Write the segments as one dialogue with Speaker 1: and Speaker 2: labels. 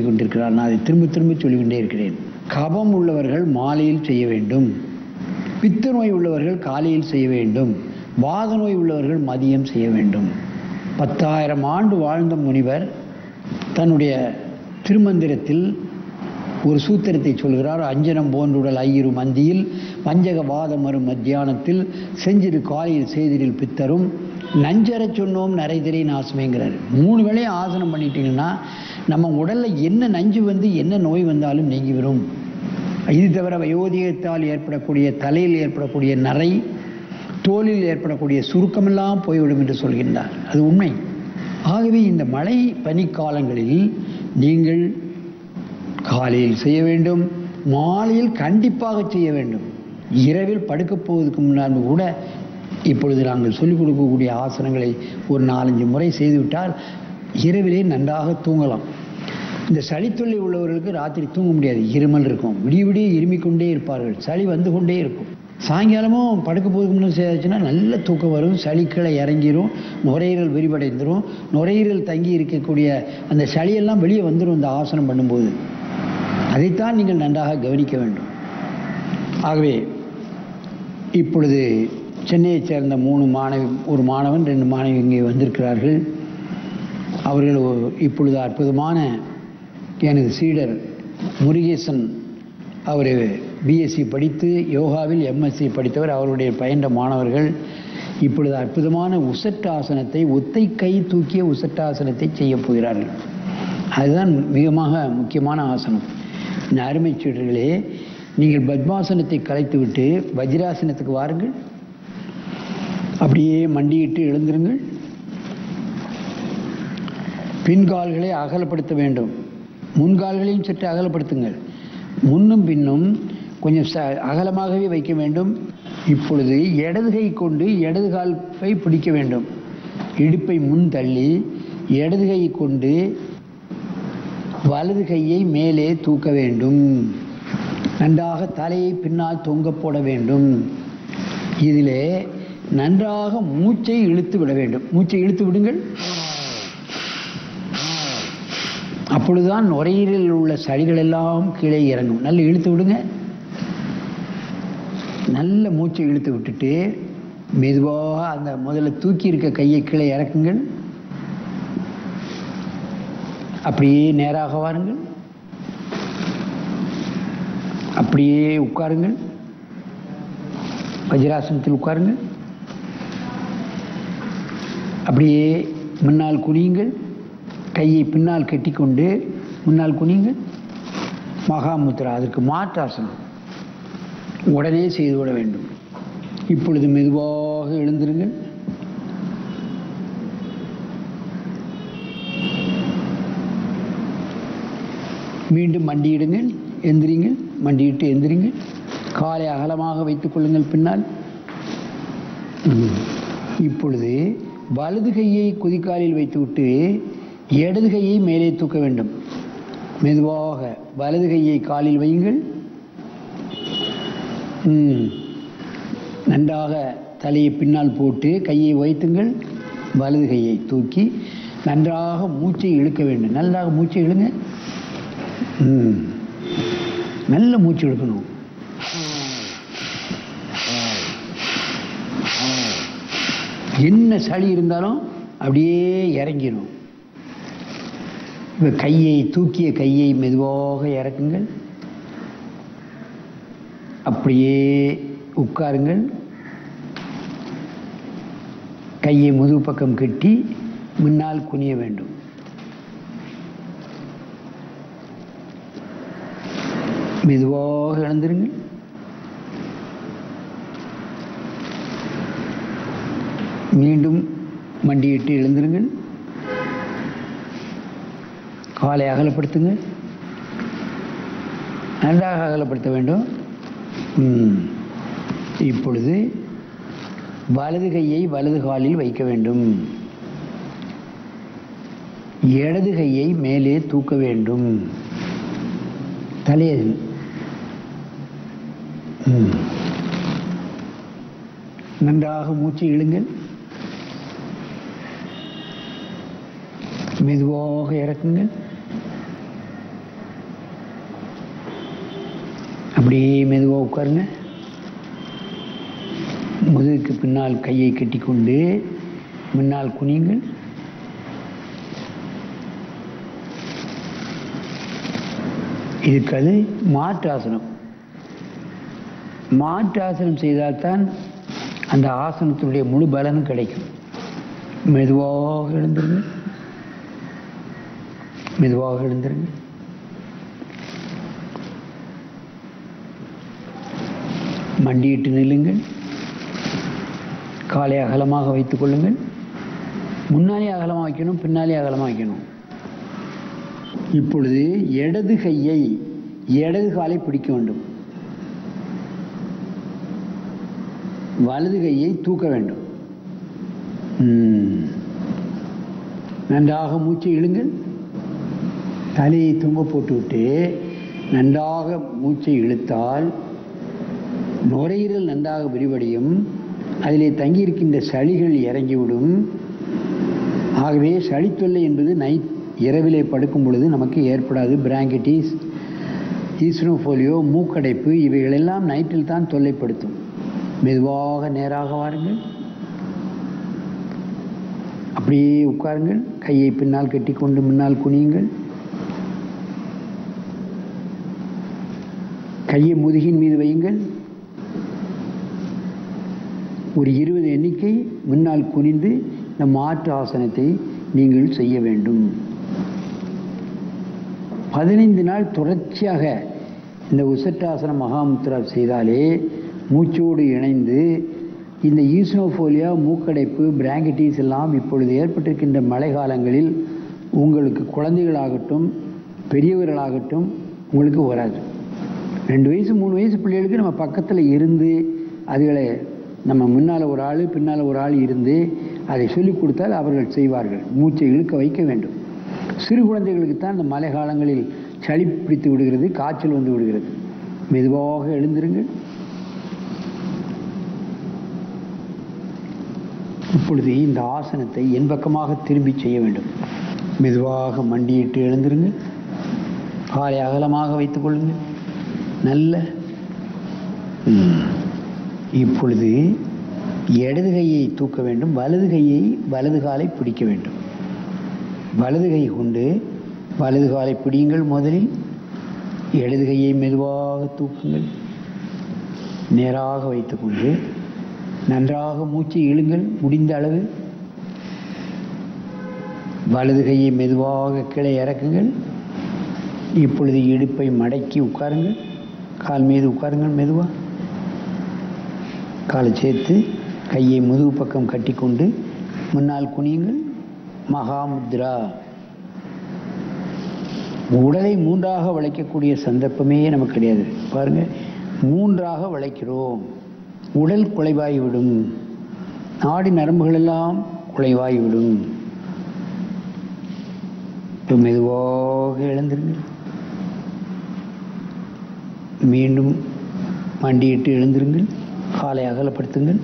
Speaker 1: கொண்டிருக்கிறார். நான் அதை திரும்ப திரும்ப சொல்லிக்கொண்டே இருக்கிறேன். கபம் உள்ளவர்கள் மாலையில் செய்ய வேண்டும், பித்த நோய் உள்ளவர்கள் காலையில் செய்ய வேண்டும், வாத நோய் உள்ளவர்கள் மதியம் செய்ய வேண்டும். 10,000 ஆண்டு வாழ்ந்த முனிவர் தன்னுடைய திருமந்திரத்தில் ஒரு சூத்திரத்தை சொல்கிறார். அஞ்சனம் போன்றுடல் ஐயிரு மந்தியில் வஞ்சக வாதமரும் மத்தியானத்தில் செஞ்சிரு காலையில் செய்திரில் பித்தரும் நஞ்சரச் சொன்னோம் நரைதிரை நாசமேங்கிறார். 3 வேளையும் ஆசனம் பண்ணிட்டீங்கன்னா நம்ம உடலில் என்ன நஞ்சு வந்து என்ன நோய் வந்தாலும் நீங்கிவிடும். இது தவிர வயோதிகத்தால் ஏற்படக்கூடிய தலையில் ஏற்படக்கூடிய நரை, தோலில் ஏற்படக்கூடிய சுருக்கமெல்லாம் போய்விடும் என்று சொல்கின்றார். அது உண்மை. ஆகவே இந்த மழை பனிக்காலங்களில் நீங்கள் காலையில் செய்ய வேண்டும், மாலையில் கண்டிப்பாக செய்ய வேண்டும். இரவில் படுக்கப் போவதற்கு முன்னால் கூட இப்பொழுது நாங்கள் சொல்லிக் கொடுக்கக்கூடிய ஆசனங்களை ஒரு 4-5 முறை செய்துவிட்டால் இரவிலே நன்றாக தூங்கலாம். இந்த சளி தொல்லை உள்ளவர்களுக்கு ராத்திரி தூங்க முடியாது, இருமல் இருக்கும், விடிய விடிய இருமிக்கொண்டே இருப்பார்கள், சளி வந்து கொண்டே இருக்கும். சாயங்காலமும் படுக்க போதுக்கு முன்னே செய்யாச்சுன்னா நல்ல தூக்கம் வரும், சளி கீழே இறங்கிடும், நுரையீரல் விரிவடைந்துடும், நுரையீரல் தங்கி இருக்கக்கூடிய அந்த சளியெல்லாம் வெளியே வந்துடும் இந்த ஆசனம் பண்ணும்போது. அதைத்தான் நீங்கள் நன்றாக கவனிக்க வேண்டும். ஆகவே இப்பொழுது சென்னையைச் சேர்ந்த 3 ஒரு மாணவன் 2 மாணவி இங்கே வந்திருக்கிறார்கள். அவர்கள் இப்பொழுது அற்புதமான எனது சீடர் முருகேசன், அவர் பிஎஸ்சி படித்து யோகாவில் எம்எஸ்சி படித்தவர், அவருடைய பயின்ற மாணவர்கள் இப்பொழுது அற்புதமான உசட்டாசனத்தை, ஒத்தை கை தூக்கிய உசட்டாசனத்தை செய்ய போகிறார்கள். அதுதான் மிக முக்கியமான ஆசனம். இந்த அருமை சீடர்களே, நீங்கள் பத்மாசனத்தை கலைத்துவிட்டு வஜ்ராசனத்துக்கு வாருங்கள். அப்படியே மண்டியிட்டு எழுந்திருங்கள். பின்கால்களை அகலப்படுத்த வேண்டும், முன்கால்களையும் சற்று அகலப்படுத்துங்கள். முன்னும் பின்னும் கொஞ்சம் அகலமாகவே வைக்க வேண்டும். இப்பொழுது இடது கை கொண்டு இடது காலை பிடிக்க வேண்டும். இடுப்பை முன் தள்ளி இடது கை கொண்டு வலது கையை மேலே தூக்க வேண்டும். நன்றாக தலையை பின்னால் தொங்க போட வேண்டும். இதிலே நன்றாக மூச்சை இழுத்து விட வேண்டும். மூச்சை இழுத்து விடுங்கள். அப்பொழுதுதான் நுரையீரலில் உள்ள சளிகள் எல்லாம் கீழே இறங்கும். நல்ல இழுத்து விடுங்க. நல்ல மூச்சை இழுத்து விட்டுட்டு மெதுவாக அந்த முதல்ல தூக்கி இருக்க கையை கீழே இறக்குங்கள். அப்படியே நேராக வாருங்கள். அப்படியே உட்காருங்கள். வஜ்ராசனத்தில் உட்காருங்கள். அப்படியே முன்னால் குனியுங்கள். கையை பின்னால் கட்டிக்கொண்டு முன்னால் குனியுங்கள். மகாமுத்ரா, அதற்கு மாற்றாசனம் உடனே செய்துவிட வேண்டும். இப்பொழுது மெதுவாக எழுந்திருங்கள். மீண்டும் மண்டியிடுங்கள், எந்திரிங்கள், மண்டியிட்டு எந்திரிங்கள். காலை அகலமாக வைத்துக் கொள்ளுங்கள் பின்னால். இப்பொழுது வலது கையை குதிக்காலில் வைத்துவிட்டு இடது கையை மேலே தூக்க வேண்டும். மெதுவாக வலது கையை காலில் வையுங்கள். நன்றாக தலையை பின்னால் போட்டு கையை வைத்துங்கள். வலது கையை தூக்கி நன்றாக மூச்சை இழுக்க வேண்டும். நன்றாக மூச்சை இழுங்க. நல்ல மூச்சு எடுக்கணும். என்ன சளி இருந்தாலும் அப்படியே இறங்கிடும். இப்போ கையை தூக்கிய கையை மெதுவாக இறக்குங்கள். அப்படியே உட்காருங்கள். கையை முதுகு பக்கம் கட்டி முன்னால் குனிய வேண்டும். மெதுவாக எழுந்திருங்கள். மீண்டும் மண்டியிட்டு எழுந்திருங்கள். காலை அகலப்படுத்துங்கள். நன்றாக அகலப்படுத்த வேண்டும். இப்பொழுது வலது கையை வலது காலில் வைக்க வேண்டும். இடது கையை மேலே தூக்க வேண்டும். தலையில் நன்றாக மூச்சை இழுங்கள். மெதுவாக இறக்குங்கள். அப்படியே மெதுவாக உட்காருங்க. முதுகுக்கு பின்னால் கையை கட்டிக்கொண்டு முன்னால் குனியுங்கள். இதுக்கு மாற்று ஆசனம். மாற்று ஆசனம் செய்தால்தான் அந்த ஆசனத்தினுடைய முழு பலனும் கிடைக்கும். மெதுவாக எழுந்துருங்க, மெதுவாக எழுந்துருங்க. மண்டியிட்டு நில்லுங்கள். காலை அகலமாக வைத்துக் கொள்ளுங்கள். முன்னாலே அகலமாக வைக்கணும், பின்னாலே அகலமாக வைக்கணும். இப்பொழுது இடது கையை இடது காலை பிடிக்க வேண்டும். வலது கையை தூக்க வேண்டும். நன்றாக மூச்சை இழுங்கள். தலையை தொங்க போட்டுவிட்டு நன்றாக மூச்சை இழுத்தால் நுரையீரல் நன்றாக விரிவடையும். அதிலே தங்கியிருக்கின்ற சளிகள் இறங்கிவிடும். ஆகவே சளித்தொல்லை என்பது இரவிலே படுக்கும் பொழுது நமக்கு ஏற்படாது. பிராங்கடிஸ், ஈஸ்னோஃபோலியோ, மூக்கடைப்பு இவைகளெல்லாம் நைட்டில் தான் தொல்லைப்படுத்தும். மெதுவாக நேராக வாருங்கள். அப்படியே உட்காருங்கள். கையை பின்னால் கட்டிக்கொண்டு முன்னால் குனியுங்கள். கையை முதுகின் மீது வையுங்கள். ஒரு 20 எண்ணிக்கை முன்னால் குனிந்து இந்த மாற்று ஆசனத்தை நீங்கள் செய்ய வேண்டும். 15 நாள் தொடர்ச்சியாக இந்த உசட்டாசன மகாமுத்ரா செய்தாலே மூச்சோடு இணைந்து இந்த ஈஸ்னோஃபோலியா, மூக்கடைப்பு, பிராங்கடிஸ் எல்லாம் இப்பொழுது ஏற்பட்டிருக்கின்ற மழை காலங்களில் உங்களுக்கு குழந்தைகளாகட்டும் பெரியவர்களாகட்டும் உங்களுக்கு வராது. 2 வயசு 3 வயசு பிள்ளைகளுக்கு நம்ம பக்கத்தில் இருந்து அதுகளை நம்ம முன்னால் ஒரு ஆள் பின்னால் ஒரு ஆள் இருந்து அதை சொல்லிக் கொடுத்தால் அவர்கள் செய்வார்கள். மூச்சை இழுக்க வைக்க வேண்டும். சிறு குழந்தைகளுக்கு தான் இந்த மழை காலங்களில் சளி பிடித்து விடுகிறது, காய்ச்சல் வந்து விடுகிறது. மெதுவாக எழுந்திருங்கள். இப்பொழுது இந்த ஆசனத்தை என் பக்கமாக திரும்பி செய்ய வேண்டும். மெதுவாக மண்டியிட்டு எழுந்திருங்க. காலை அகலமாக வைத்துக் கொள்ளுங்கள். நல்ல இப்பொழுது இடது கையை தூக்க வேண்டும். வலது காலை பிடிக்க வேண்டும். வலது கை கொண்டு வலது காலை பிடியுங்கள். முதலில் இடது கையை மெதுவாக தூக்குங்கள். நேராக வைத்துக்கொண்டு நன்றாக மூச்சை இழுங்கள். முடிந்த அளவு வலது கையை மெதுவாக கீழே இறக்குங்கள். இப்பொழுது இடுப்பை மடக்கி உட்காருங்கள். கால் மீது உட்காருங்கள். மெதுவாக காலை சேர்த்து கையை முதுகு பக்கம் கட்டிக்கொண்டு முன்னால் குனியுங்கள். மகாமுத்ரா. உடலை 3ஆக வளைக்கக்கூடிய சந்தர்ப்பமே நமக்கு கிடையாது. பாருங்கள், 3ஆக வளைக்கிறோம். உடல் குலைவாகிவிடும். நாடி நரம்புகள் எல்லாம் குலைவாகிவிடும். இப்போ மெதுவாக எழுந்திருங்கள். மீண்டும் மண்டியிட்டு எழுந்திருங்கள். காலை அகலப்படுத்துங்கள்.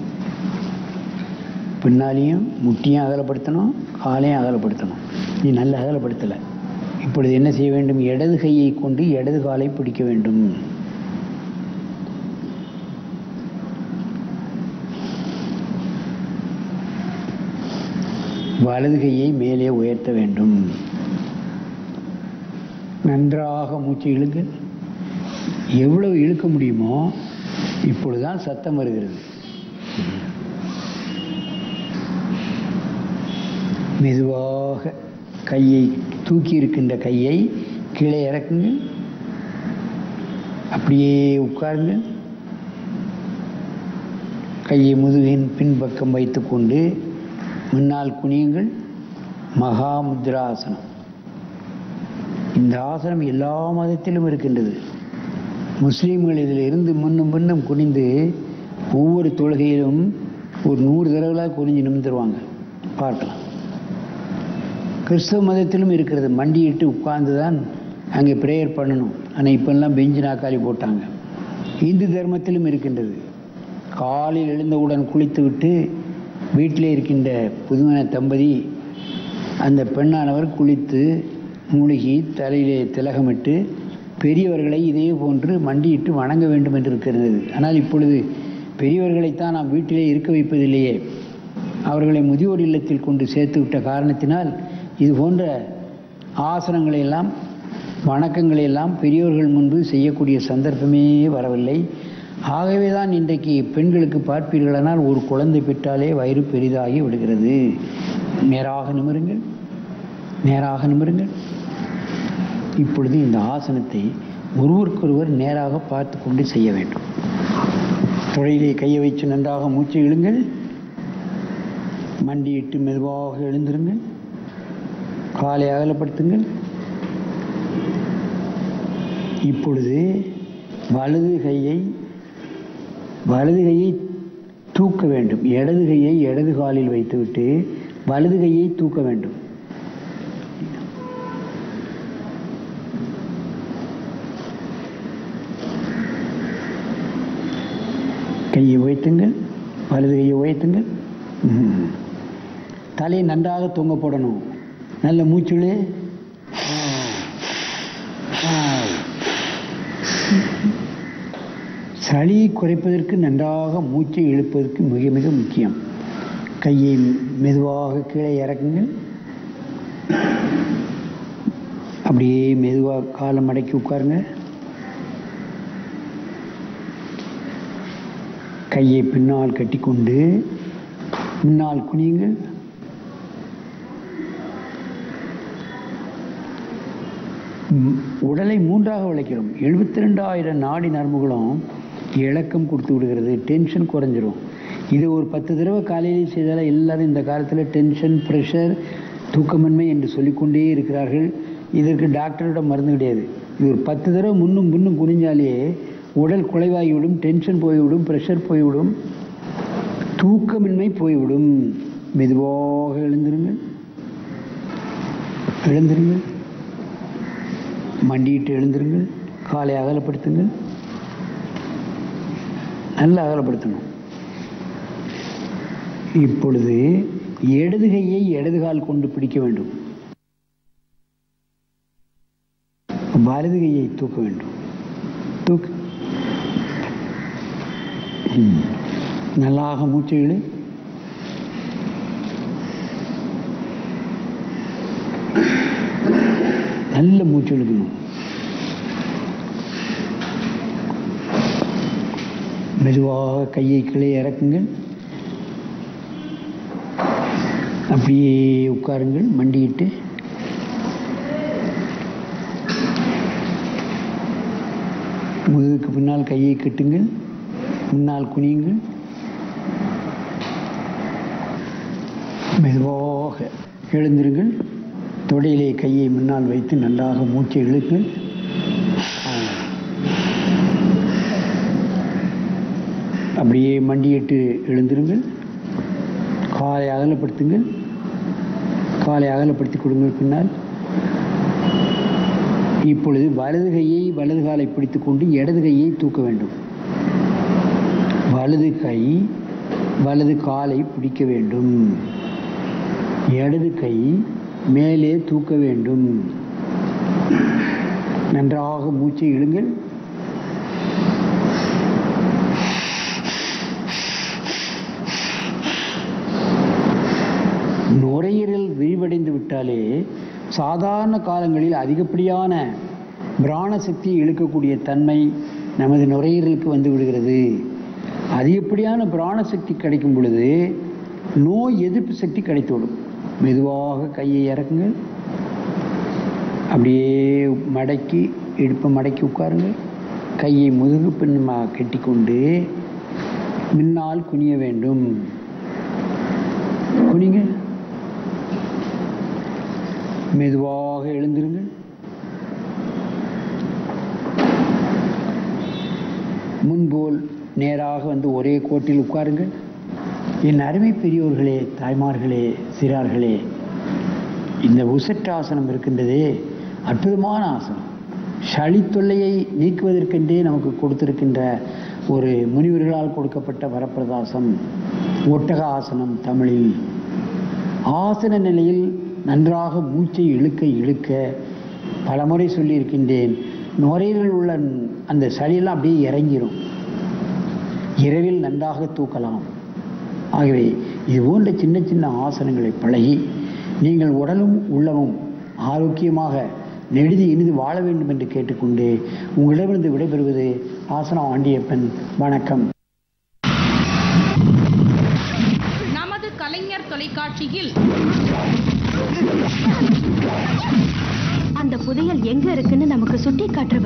Speaker 1: பின்னாலேயும் முட்டியும் அகலப்படுத்தணும், காலையும் அகலப்படுத்தணும். நீ நல்ல அகலப்படுத்தலை. இப்பொழுது என்ன செய்ய வேண்டும்? இடது கையை கொண்டு இடது காலை பிடிக்க வேண்டும். வலது கையை மேலே உயர்த்த வேண்டும். நன்றாக மூச்சு இழுங்கள். எவ்வளவு இழுக்க முடியுமோ இப்பொழுதுதான் சத்தம் வருகிறது. மெதுவாக கையை தூக்கி இருக்கின்ற கையை கீழே இறக்குங்கள். அப்படியே உட்காருங்கள். கையை முதுகின் பின்பக்கம் வைத்துக்கொண்டு முன்னால் குனியுங்கள். மகாமுத்ராசனம். இந்த ஆசனம் எல்லா மதத்திலும் இருக்கின்றது. முஸ்லீம்கள் இதில் இருந்து முன்னும் குனிந்து ஒவ்வொரு தொழுகையிலும் ஒரு 100 தடவைகளாக குனிஞ்சு நிமிந்துருவாங்க. பார்க்கலாம். கிறிஸ்தவ மதத்திலும் இருக்கிறது. மண்டியிட்டு உட்கார்ந்து தான் அங்கே ப்ரேயர் பண்ணணும். ஆனால் இப்போல்லாம் பெஞ்சு நாக்காளி போட்டாங்க. இந்து தர்மத்திலும் இருக்கின்றது. காலையில் எழுந்தவுடன் குளித்து விட்டு வீட்டிலே இருக்கின்ற புதுமண தம்பதி அந்த பெண்ணானவர் குளித்து மூழ்கி தலையிலே திலகமிட்டு பெரியவர்களை இதே போன்று மண்டியிட்டு வணங்க வேண்டும் என்று இருக்கிறது. ஆனால் இப்பொழுது பெரியவர்களைத்தான் நாம் வீட்டிலே இருக்க வைப்பதில்லையே, அவர்களை முதியோர் இல்லத்தில் கொண்டு சேர்த்து விட்ட காரணத்தினால் இது போன்ற ஆசனங்களை எல்லாம் வணக்கங்களை எல்லாம் பெரியோர்கள் முன்பு செய்யக்கூடிய சந்தர்ப்பமே வரவில்லை. ஆகவே தான் இன்றைக்கு பெண்களுக்கு பார்ப்பீர்களானால் ஒரு குழந்தை பெற்றாலே வயிறு பெரிதாகி விடுகிறது. நேராக நிமிருங்கள், நேராக நிமிருங்கள். இப்பொழுது இந்த ஆசனத்தை ஒருவருக்கொருவர் நேராக பார்த்து கொண்டு செய்ய வேண்டும். தொடையிலே கையை வைத்து நன்றாக மூச்சை இழுங்கள். மண்டியிட்டு மெதுவாக எழுந்திருங்கள். காலை அகலப்படுத்துங்கள். இப்பொழுது வலது கையை தூக்க வேண்டும். இடது கையை இடது காலில் வைத்துவிட்டு வலது கையை தூக்க வேண்டும். கையை உயர்த்துங்கள், வலது கையை உயர்த்துங்கள். தலையை நன்றாக தொங்க போடணும். நல்ல மூச்சுளே. சளியை குறைப்பதற்கு நன்றாக மூச்சை இழுப்பதற்கு மிக மிக முக்கியம். கையை மெதுவாக கீழே இறக்குங்கள். அப்படியே மெதுவாக காலை மடக்கி உட்காருங்க. கையை பின்னால் கட்டிக்கொண்டு முன்னால் குனியுங்கள். உடலை மூன்றாக வளைக்கிறோம். 72,000 நாடி நரம்புகளும் இலக்கம் கொடுத்து விடுகிறது. டென்ஷன் குறைஞ்சிரும். இது ஒரு 10 தடவை காலையிலே செய்தால் எல்லாரும் இந்த காலத்தில் டென்ஷன், ப்ரெஷர், தூக்கமின்மை என்று சொல்லிக்கொண்டே இருக்கிறார்கள். இதற்கு டாக்டரோட மருந்து கிடையாது. இது ஒரு 10 தடவை முன்னும் பின்னும் குனிஞ்சாலே உடல் குலைவாகிவிடும், டென்ஷன் போய்விடும், ப்ரெஷர் போய்விடும், தூக்கமின்மை போய்விடும். மெதுவாக எழுந்திருங்கள், எழுந்திருங்கள். மண்டியிட்டு எழுந்திருங்கள். காலை அகலப்படுத்துங்கள். நல்லா அகலப்படுத்தணும். இப்பொழுது இடது கையை இடது கால் கொண்டு பிடிக்க வேண்டும். வலது கையை தூக்க வேண்டும். தூக்கு. நல்லாக மூச்சை இழு. நல்ல மூச்சு இழுக்கணும். மெதுவாக கையை கீழே இறக்குங்கள். அப்படியே உட்காருங்கள் மண்டியிட்டு. முதுகுக்கு பின்னால் கையை கட்டுங்கள். முன்னால் குனியுங்கள். மெதுவாக எழுந்திருங்கள். தொடையிலே கையை முன்னால் வைத்து நன்றாக மூச்சை இழுக்குங்கள். அப்படியே மண்டியிட்டு எழுந்திருங்கள். காலை அகலப்படுத்துங்கள். காலை அகலப்படுத்தி கொடுங்கள் பின்னால். இப்பொழுது வலது கையை வலது காலை பிடித்துக்கொண்டு இடது கையை தூக்க வேண்டும். வலது கை வலது காலை பிடிக்க வேண்டும். இடது கை மேலே தூக்க வேண்டும். நன்றாக மூச்சை இழுங்கள். நுரையீரல் விரிவடைந்து விட்டாலே சாதாரண காலங்களில் அதிகப்படியான பிராண சக்தியை இழுக்கக்கூடிய தன்மை நமது நுரையீரலுக்கு வந்து விடுகிறது. அதிகப்படியான பிராண சக்தி கிடைக்கும் பொழுது நோய் எதிர்ப்பு சக்தி கிடைத்துவிடும். மெதுவாக கையை இறக்குங்கள். அப்படியே மடக்கி இடுப்பை மடக்கி உட்காருங்க. கையை முதுகு பின்னமாக கட்டிக்கொண்டு முன்னால் குனிய வேண்டும். குனிங்க. மெதுவாக எழுந்திருங்கள். முன்போல் நேராக வந்து ஒரே கோட்டில் உட்காருங்கள். என் அருமை பெரியோர்களே, தாய்மார்களே, சிறார்களே, இந்த உசட்டாசனம் இருக்கின்றதே அற்புதமான ஆசனம். சளி தொல்லையை நீக்குவதற்கென்றே நமக்கு கொடுத்திருக்கின்ற ஒரு முனிவர்களால் கொடுக்கப்பட்ட வரப்பிரதாசம் ஒட்டக ஆசனம். தமிழில் ஆசன நிலையில் நன்றாக மூச்சை இழுக்க இழுக்க பலமுறை சொல்லியிருக்கின்றேன். நுரையீரலில் உள்ள அந்த சளியெல்லாம் அப்படியே இறங்கிடும். இரவில் நன்றாக தூக்கலாம். ஆகவே இது போன்ற சின்ன சின்ன ஆசனங்களை பழகி நீங்கள் உடலும் உள்ளமும் ஆரோக்கியமாக நெடுதி இனிது வாழ வேண்டும் என்று கேட்டுக்கொண்டு உங்களிடமிருந்து விடைபெறுவது ஆசனா ஆண்டியப்பன். வணக்கம்.
Speaker 2: நமது கலைஞர் தொலைக்காட்சியில்
Speaker 3: அந்த புதையல் எங்க இருக்குன்னு நமக்கு சுட்டி காட்டுற